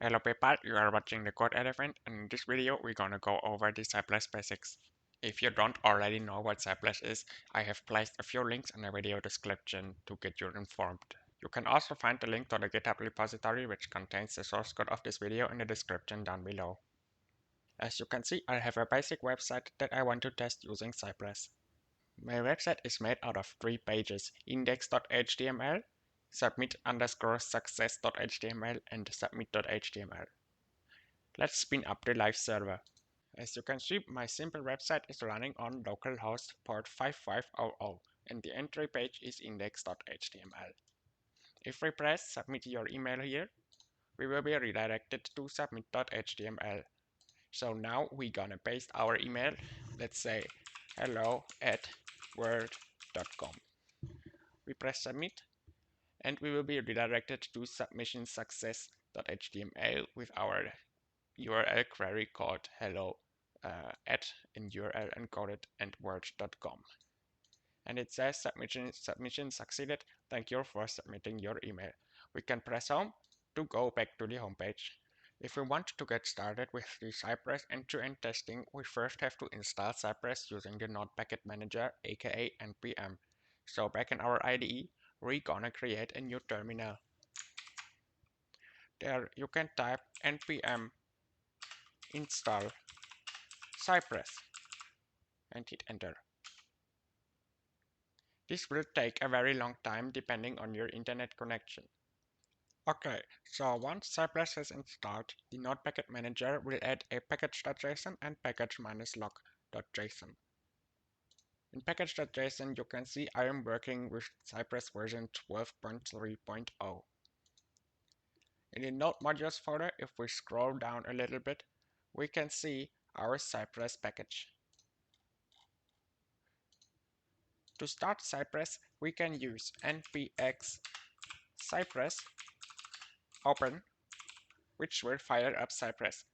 Hello people, you are watching the Code Elephant, and in this video we're gonna go over the Cypress basics. If you don't already know what Cypress is, I have placed a few links in the video description to get you informed. You can also find the link to the GitHub repository which contains the source code of this video in the description down below. As you can see, I have a basic website that I want to test using Cypress. My website is made out of 3 pages: index.html, submit_success.html, and submit.html. Let's spin up the live server. As you can see, my simple website is running on localhost port 5500 and the entry page is index.html. If we press submit your email here, we will be redirected to submit.html. So now we're gonna paste our email. Let's say hello@word.com. We press submit and we will be redirected to submission success.html with our URL query called hello at in URL encoded and word.com. And it says submission succeeded. Thank you for submitting your email. We can press home to go back to the home page. If we want to get started with the Cypress end-to-end testing, we first have to install Cypress using the Node Package Manager, aka npm. So back in our IDE, we're gonna create a new terminal. There you can type npm install Cypress and hit enter. This will take a very long time depending on your internet connection. Okay, so once Cypress is installed, the Node Package Manager will add a package.json and package-log.json. In package.json, you can see I am working with Cypress version 12.3.0. In the Node modules folder, if we scroll down a little bit, we can see our Cypress package. To start Cypress, we can use npx cypress open, which will fire up Cypress.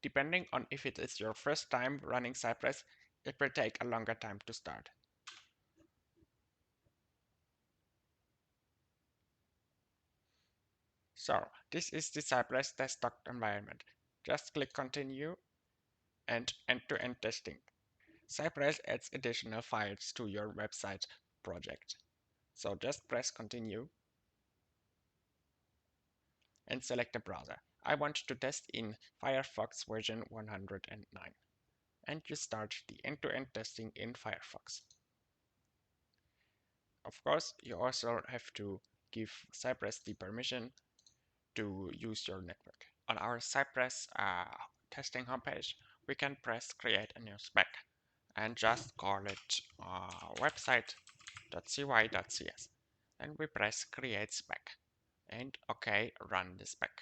Depending on if it is your first time running Cypress, it will take a longer time to start. So, this is the Cypress desktop environment. Just click continue and end-to-end testing. Cypress adds additional files to your website project. So just press continue and select a browser. I want to test in Firefox version 109. And you start the end-to-end testing in Firefox. Of course, you also have to give Cypress the permission to use your network. On our Cypress testing homepage, we can press create a new spec and just call it website.cy.cs. And we press create spec and OK, run the spec.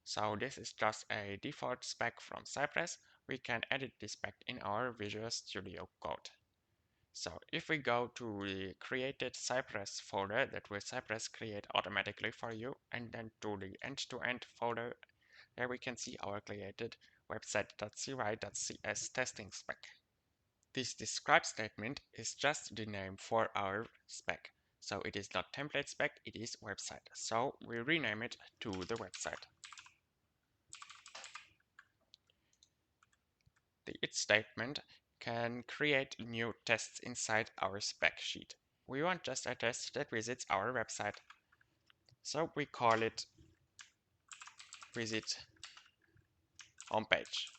So this is just a default spec from Cypress. We can edit this spec in our Visual Studio Code. So if we go to the created Cypress folder that will Cypress create automatically for you, and then to the end-to-end folder, there we can see our created website.cy.cs testing spec. This describe statement is just the name for our spec. So it is not template spec, it is website. So we rename it to the website. The if statement can create new tests inside our spec sheet. We want just a test that visits our website. So we call it visit homepage.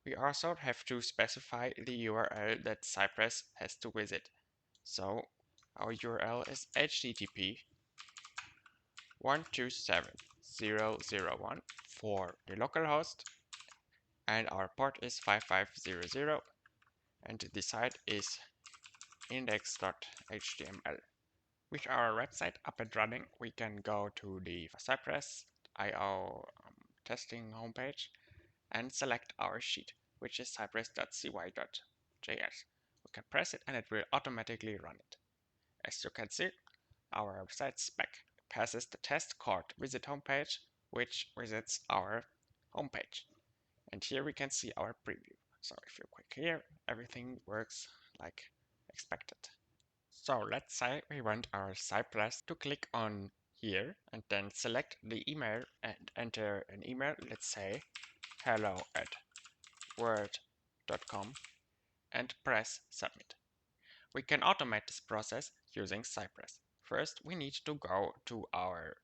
We also have to specify the URL that Cypress has to visit. So our URL is http 127.0.0.1 for the localhost, and our port is 5500, and the site is index.html. With our website up and running, we can go to the Cypress.io testing homepage and select our sheet, which is cypress.cy.js. We can press it and it will automatically run it. As you can see, our website spec passes the test called visit homepage, which visits our homepage. And here we can see our preview. So if you click here, everything works like expected. So let's say we want our Cypress to click on here and then select the email and enter an email. Let's say hello@word.com and press submit. We can automate this process using Cypress. First, we need to go to our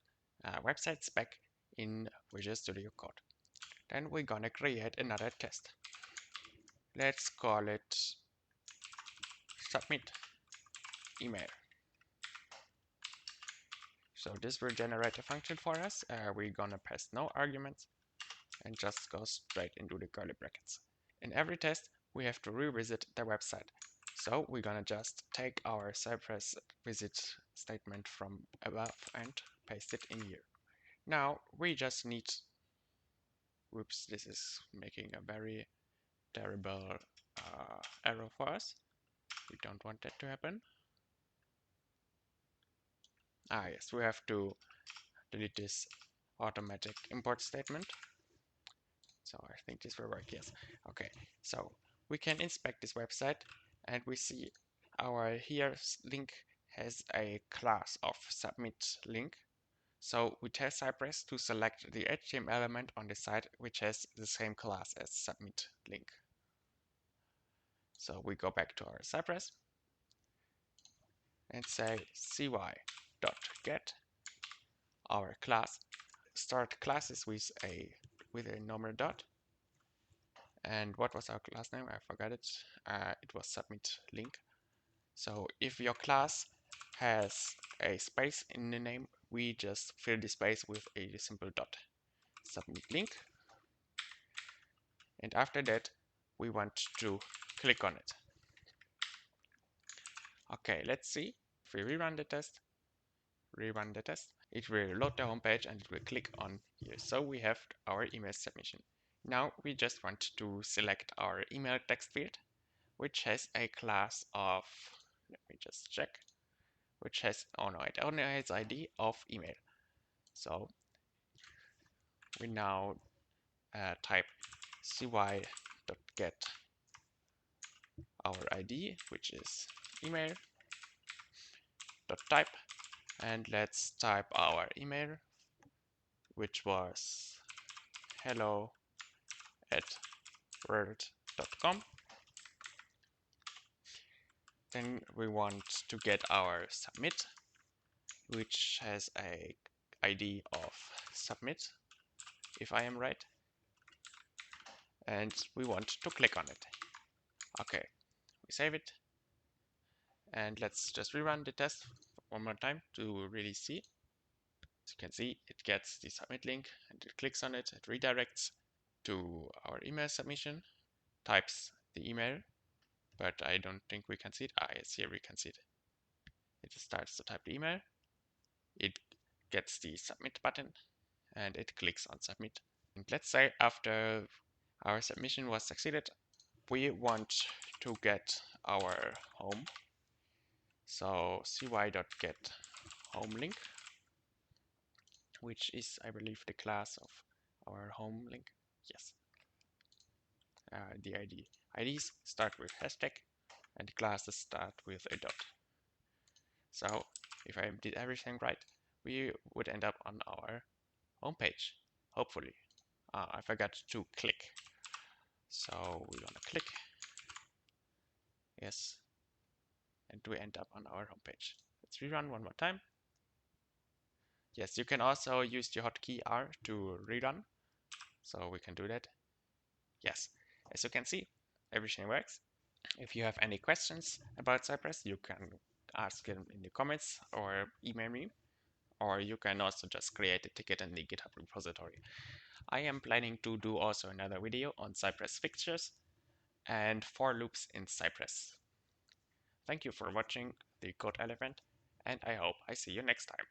website spec in Visual Studio Code. Then we're gonna create another test. Let's call it submit email. So this will generate a function for us. We're gonna pass no arguments and just go straight into the curly brackets. In every test, we have to revisit the website. So we're gonna just take our Cypress visit statement from above and paste it in here. Now we just need, whoops, this is making a very terrible error for us. We don't want that to happen. Yes, we have to delete this automatic import statement. So I think this will work, yes. Okay, so we can inspect this website and we see our here link has a class of submit link. So we tell Cypress to select the HTML element on the site which has the same class as submit link. So we go back to our Cypress and say cy.get our class. Start classes with a normal dot. And what was our class name? I forgot it. It was submit link. So if your class has a space in the name, we just fill the space with a simple dot. Submit link. And after that, we want to click on it. Okay, let's see. If we rerun the test, it will load the home page and it will click on here. So we have our email submission. Now we just want to select our email text field, which has a class of, let me just check, which has, oh no, it only has ID of email. So we now type cy.get our ID, which is email, .type, and let's type our email, which was hello@word.com. Then we want to get our submit, which has a ID of submit, if I am right. And we want to click on it. Okay, we save it. And let's just rerun the test one more time to really see. As you can see, it gets the submit link and it clicks on it. It redirects to our email submission, types the email, but I don't think we can see it. Yes, here we can see it. It starts to type the email. It gets the submit button and it clicks on submit. And let's say after our submission was succeeded, we want to get our home. So cy.get home link, which is, I believe, the class of our home link. Yes. The ID. IDs start with hashtag and classes start with a dot. So if I did everything right, we would end up on our home page, hopefully. I forgot to click. So we're gonna click. Yes. And we end up on our home page. Let's rerun one more time. Yes, you can also use the hotkey R to rerun. So we can do that. Yes, as you can see, everything works. If you have any questions about Cypress, you can ask them in the comments or email me, or you can also just create a ticket in the GitHub repository. I am planning to do also another video on Cypress fixtures and for loops in Cypress. Thank you for watching the Code Elephant, and I hope I see you next time.